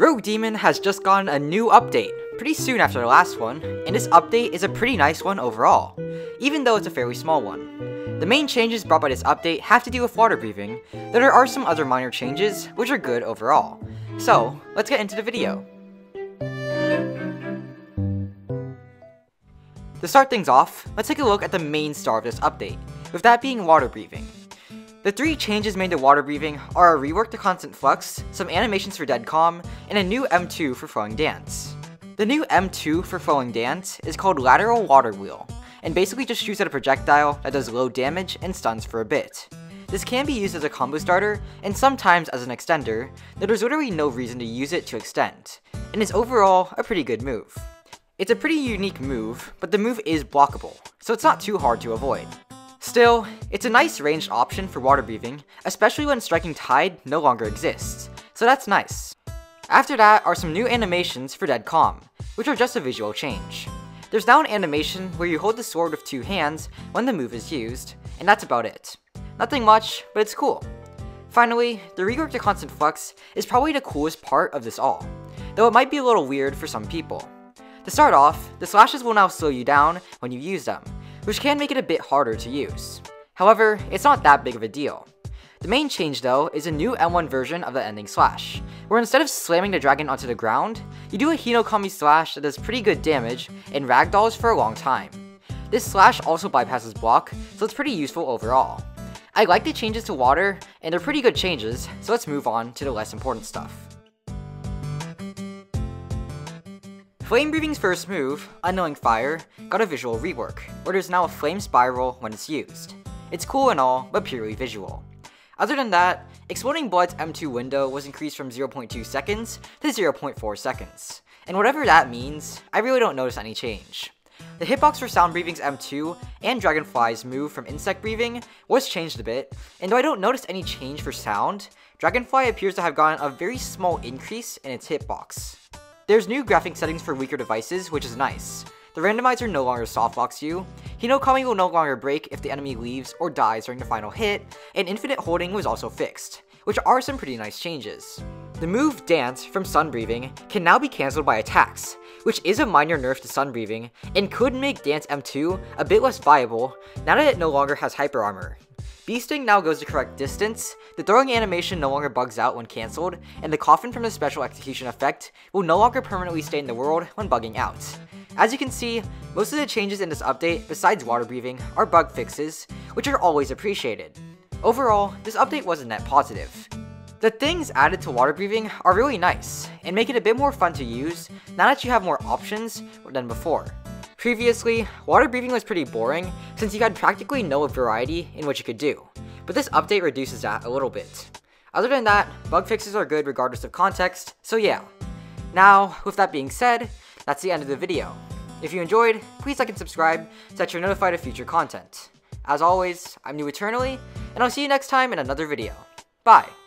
Rogue Demon has just gotten a new update, pretty soon after the last one, and this update is a pretty nice one overall, even though it's a fairly small one. The main changes brought by this update have to do with water breathing, though there are some other minor changes, which are good overall. So, let's get into the video. To start things off, let's take a look at the main star of this update, with that being water breathing. The three changes made to water breathing are a rework to constant flux, some animations for dead calm, and a new M2 for flowing dance. The new M2 for flowing dance is called lateral water wheel, and basically just shoots at a projectile that does low damage and stuns for a bit. This can be used as a combo starter, and sometimes as an extender, though there's literally no reason to use it to extend, and is overall a pretty good move. It's a pretty unique move, but the move is blockable, so it's not too hard to avoid. Still, it's a nice ranged option for water breathing, especially when striking tide no longer exists, so that's nice. After that are some new animations for dead calm, which are just a visual change. There's now an animation where you hold the sword with two hands when the move is used, and that's about it. Nothing much, but it's cool. Finally, the rework to constant flux is probably the coolest part of this all, though it might be a little weird for some people. To start off, the slashes will now slow you down when you use them, which can make it a bit harder to use. However, it's not that big of a deal. The main change though is a new M1 version of the ending slash, where instead of slamming the dragon onto the ground, you do a Hinokami slash that does pretty good damage and ragdolls for a long time. This slash also bypasses block, so it's pretty useful overall. I like the changes to water, and they're pretty good changes, so let's move on to the less important stuff. Flame Breathing's first move, Unknowing Fire, got a visual rework, where there's now a flame spiral when it's used. It's cool and all, but purely visual. Other than that, Exploding Blood's M2 window was increased from 0.2 seconds to 0.4 seconds, and whatever that means, I really don't notice any change. The hitbox for Sound Breathing's M2 and Dragonfly's move from Insect Breathing was changed a bit, and though I don't notice any change for sound, Dragonfly appears to have gotten a very small increase in its hitbox. There's new graphic settings for weaker devices, which is nice. The randomizer no longer softblocks you, Hinokami will no longer break if the enemy leaves or dies during the final hit, and infinite holding was also fixed, which are some pretty nice changes. The move Dance from Sun Breathing can now be cancelled by attacks, which is a minor nerf to Sun Breathing, and could make Dance M2 a bit less viable now that it no longer has hyper armor. Beasting now goes the correct distance, the throwing animation no longer bugs out when cancelled, and the coffin from the special execution effect will no longer permanently stay in the world when bugging out. As you can see, most of the changes in this update, besides water breathing, are bug fixes, which are always appreciated. Overall, this update was a net positive. The things added to water breathing are really nice, and make it a bit more fun to use now that you have more options than before. Previously, water breathing was pretty boring since you had practically no variety in what you could do, but this update reduces that a little bit. Other than that, bug fixes are good regardless of context, so yeah. Now, with that being said, that's the end of the video. If you enjoyed, please like and subscribe so that you're notified of future content. As always, I'm New Eternally, and I'll see you next time in another video. Bye!